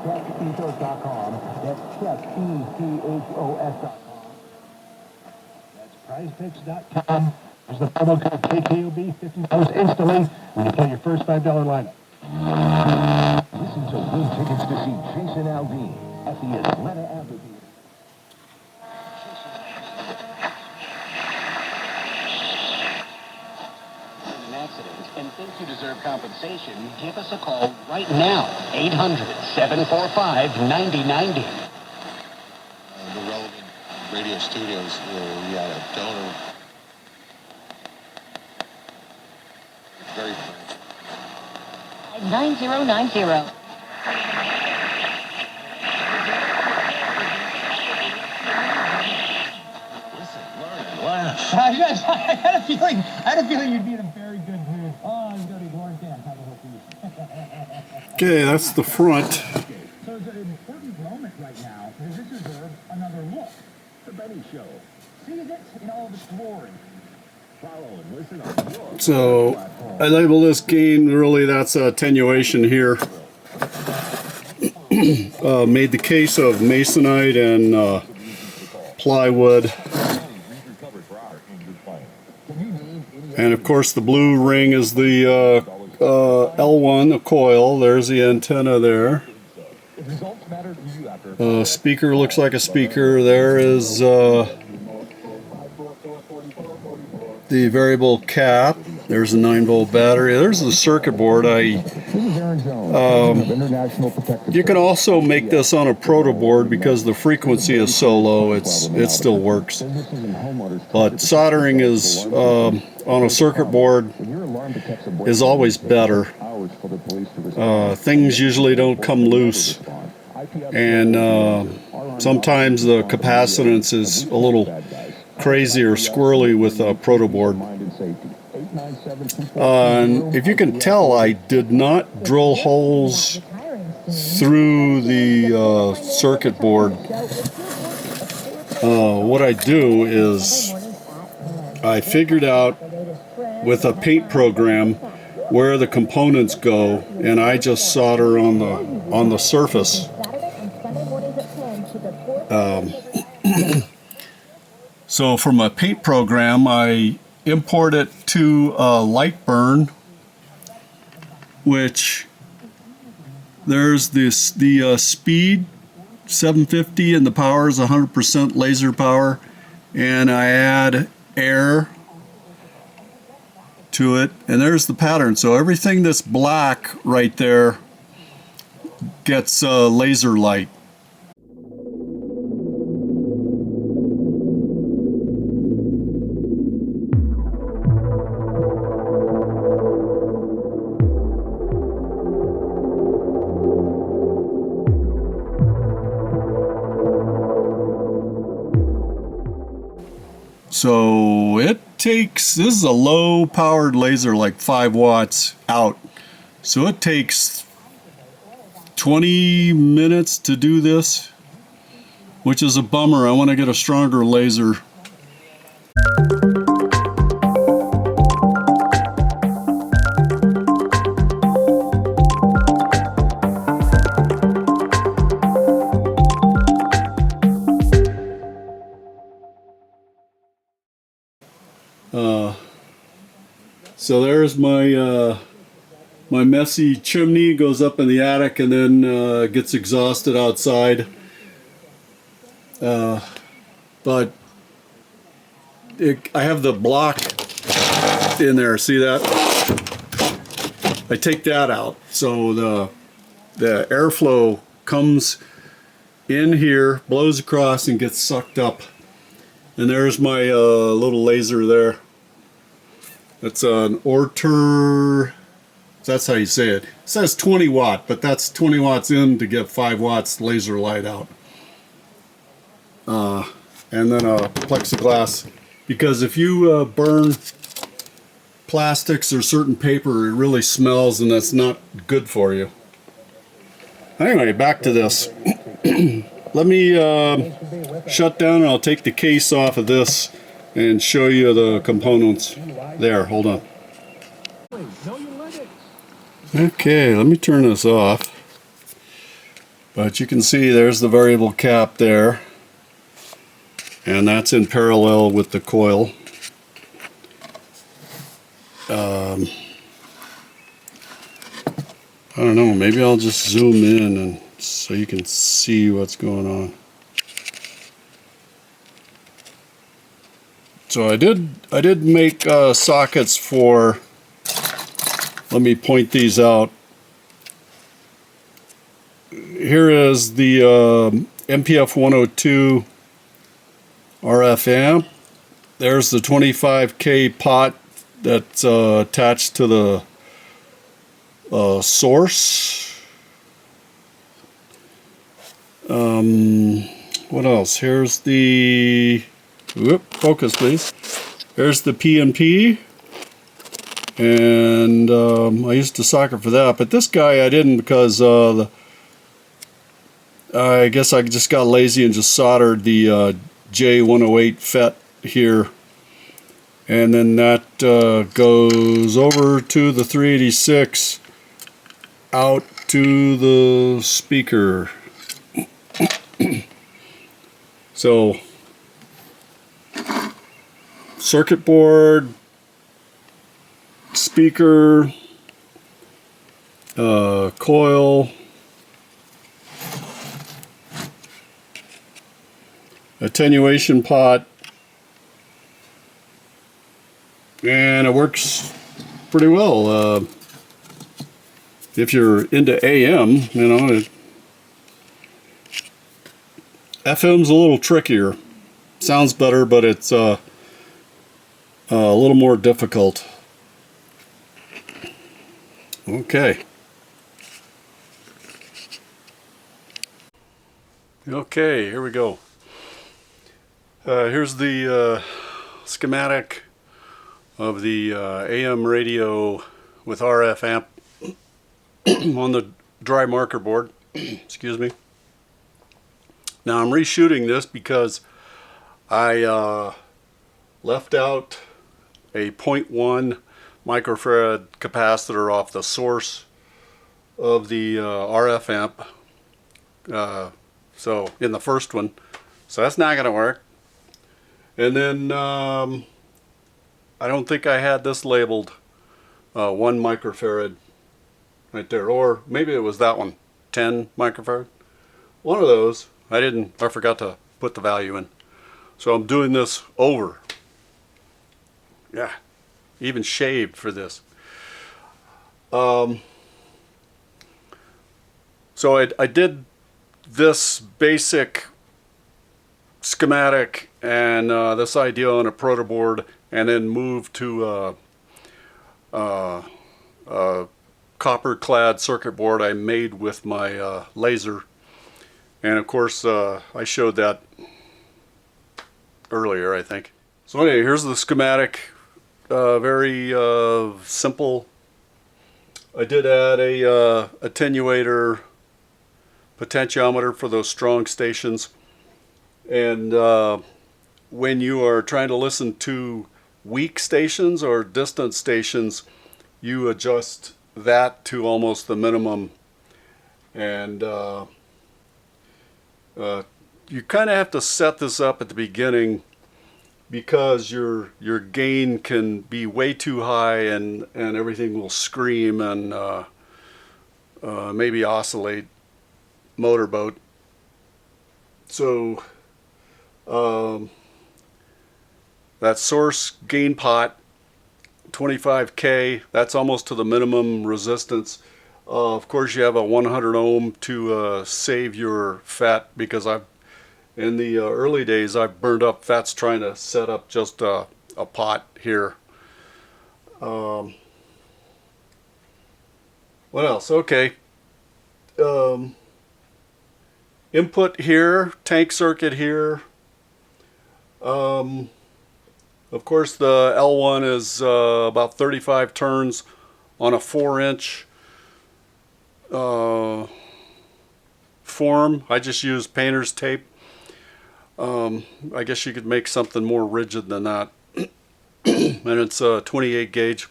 ChefEthos.com. That's ChefEthos.com. That's PrizePicks.com. There's the promo code KKOB, $50 instantly when you play your first $5 lineup. Listen to win tickets to see Jason Aldean at the Atlanta Amphitheater. And think you deserve compensation, give us a call right now. 800-745-9090. The relevant radio studios, we had a donor. Very 9090. Listen, learn, and laugh. I had a feeling you'd be in a very good mood. Oh, I'm going to be Lawrence Dan. Have a hope for you. Okay, that's the front. So it's an important moment right now because this deserves another look. The Benny Show. See it in all of its glory. Follow and listen on your So I label this gain, really that's attenuation here. Made the case of masonite and plywood. And of course the blue ring is the L1, the coil. There's the antenna there. Speaker looks like a speaker. There is the variable cap. There's a 9-volt battery. There's the circuit board. You can also make this on a proto board because the frequency is so low. It still works. But soldering is on a circuit board is always better. Things usually don't come loose, and sometimes the capacitance is a little crazy or squirrely with a proto board. If you can tell, I did not drill holes through the circuit board. What I do is I figured out with a paint program where the components go, and I just solder on the surface. So from a paint program, I import it to Lightburn, which there's the speed 750 and the power is 100% laser power, and I add air to it, and there's the pattern. So everything that's black right there gets laser light. So this is a low powered laser, like 5 watts out. So it takes 20 minutes to do this, which is a bummer. I want to get a stronger laser. So there's my my messy chimney, goes up in the attic and then gets exhausted outside. But I have the block in there. See that? I take that out, so the airflow comes in here, blows across, and gets sucked up. And there's my little laser there. It's an Orter, that's how you say it. It says 20 watt, but that's 20 watts in to get 5 watts laser light out. And then a plexiglass, because if you burn plastics or certain paper, it really smells, and that's not good for you. Anyway, back to this. Let me shut down, and I'll take the case off of this and show you the components. There, hold on. Okay, let me turn this off. But you can see there's the variable cap there, and that's in parallel with the coil. I don't know, maybe I'll just zoom in and so you can see what's going on. So I did make sockets for, let me point these out. Here is the MPF 102 RF amp. There's the 25K pot that's attached to the source. What else? Here's the, focus please. Here's the PNP, and I used to socket for that, but this guy I didn't because I guess I just got lazy and just soldered the J108 FET here, and then that goes over to the 386 out to the speaker. So circuit board, speaker, coil, attenuation pot, and it works pretty well. If you're into AM, you know, FM's a little trickier. Sounds better, but it's a little more difficult. Okay. Okay, here we go. Here's the schematic of the AM radio with RF amp on the dry marker board. Excuse me. Now I'm reshooting this because I left out a 0.1 microfarad capacitor off the source of the RF amp. So in the first one, so that's not going to work. And then I don't think I had this labeled 1 microfarad right there, or maybe it was that one, 10 microfarad. One of those. I forgot to put the value in. So I'm doing this over. Yeah, even shaved for this. So I did this basic schematic and this idea on a proto board, and then moved to a copper clad circuit board I made with my laser. And of course I showed that earlier, I think. So anyway, here's the schematic. Very simple. I did add a attenuator potentiometer for those strong stations, and when you are trying to listen to weak stations or distant stations, you adjust that to almost the minimum, and you kind of have to set this up at the beginning because your gain can be way too high and everything will scream and maybe oscillate motorboat. So that source gain pot 25K, that's almost to the minimum resistance. Of course you have a 100 ohm to save your FET, because in the early days I burned up FETs trying to set up just a pot here. What else? Okay. Input here, tank circuit here. Of course the L1 is about 35 turns on a 4-inch form. I just use painter's tape. I guess you could make something more rigid than that. And it's a 28 gauge.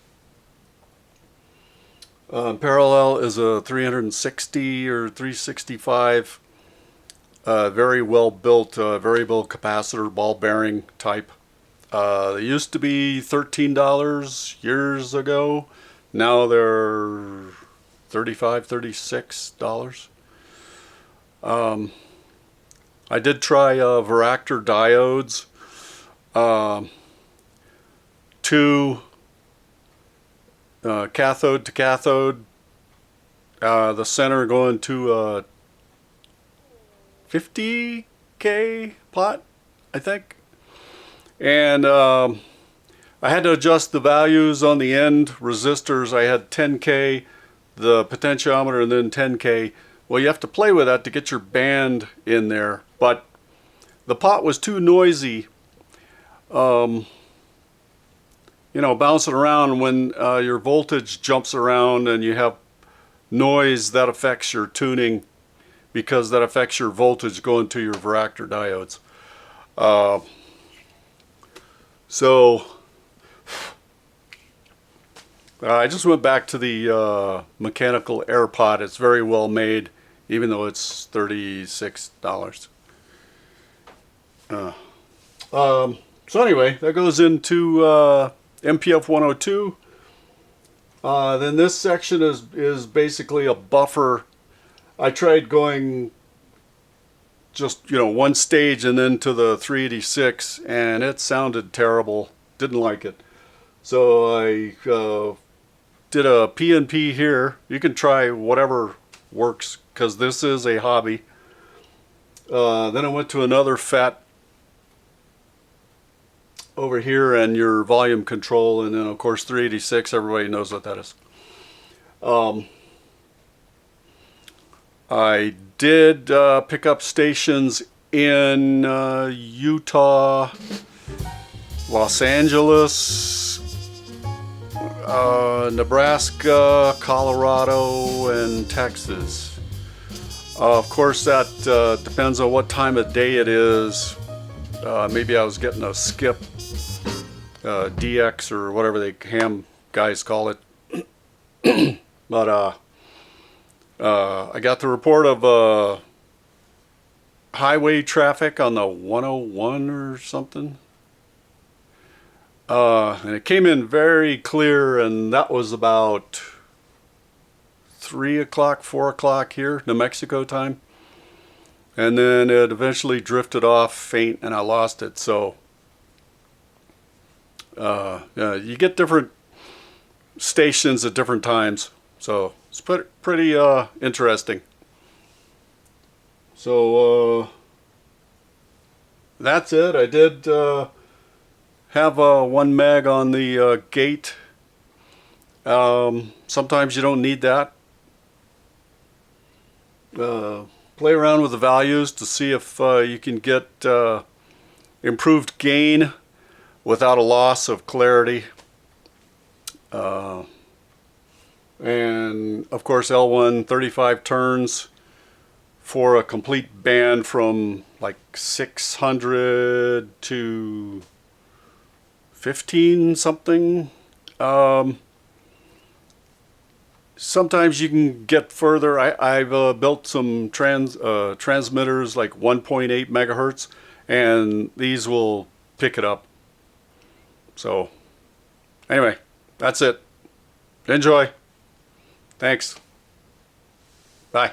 Parallel is a 360 or 365, very well built variable capacitor ball bearing type. They used to be $13 years ago. Now they're $35, $36. I did try varactor diodes. Two cathode to cathode. The center going to a 50K pot, I think. And I had to adjust the values on the end resistors. I had 10K, the potentiometer, and then 10K. Well, you have to play with that to get your band in there. But the pot was too noisy, you know, bouncing around. When your voltage jumps around and you have noise, that affects your tuning, because that affects your voltage going to your varactor diodes. So I just went back to the mechanical air pot. It's very well made, even though it's $36. So anyway, that goes into MPF 102. Then this section is basically a buffer. I tried going just, you know, one stage and then to the 386, and it sounded terrible. Didn't like it. So I did a PNP here. You can try whatever works, because this is a hobby. Then I went to another FET over here, and your volume control, and then of course 386. Everybody knows what that is. I did pick up stations in Utah, Los Angeles, Nebraska, Colorado, and Texas. Of course, that depends on what time of day it is. Maybe I was getting a skip DX or whatever they ham guys call it. But I got the report of highway traffic on the 101 or something. And it came in very clear, and that was about 3 o'clock, 4 o'clock here, New Mexico time. And then it eventually drifted off faint, and I lost it. So yeah, you get different stations at different times. So it's pretty interesting. So that's it. I did have 1 meg on the gate. Sometimes you don't need that. Play around with the values to see if you can get improved gain without a loss of clarity. And of course L1 35 turns for a complete band from like 600 to 15 something. Sometimes you can get further. I've built some transmitters like 1.8 megahertz, and these will pick it up. So anyway, that's it. Enjoy. Thanks. Bye.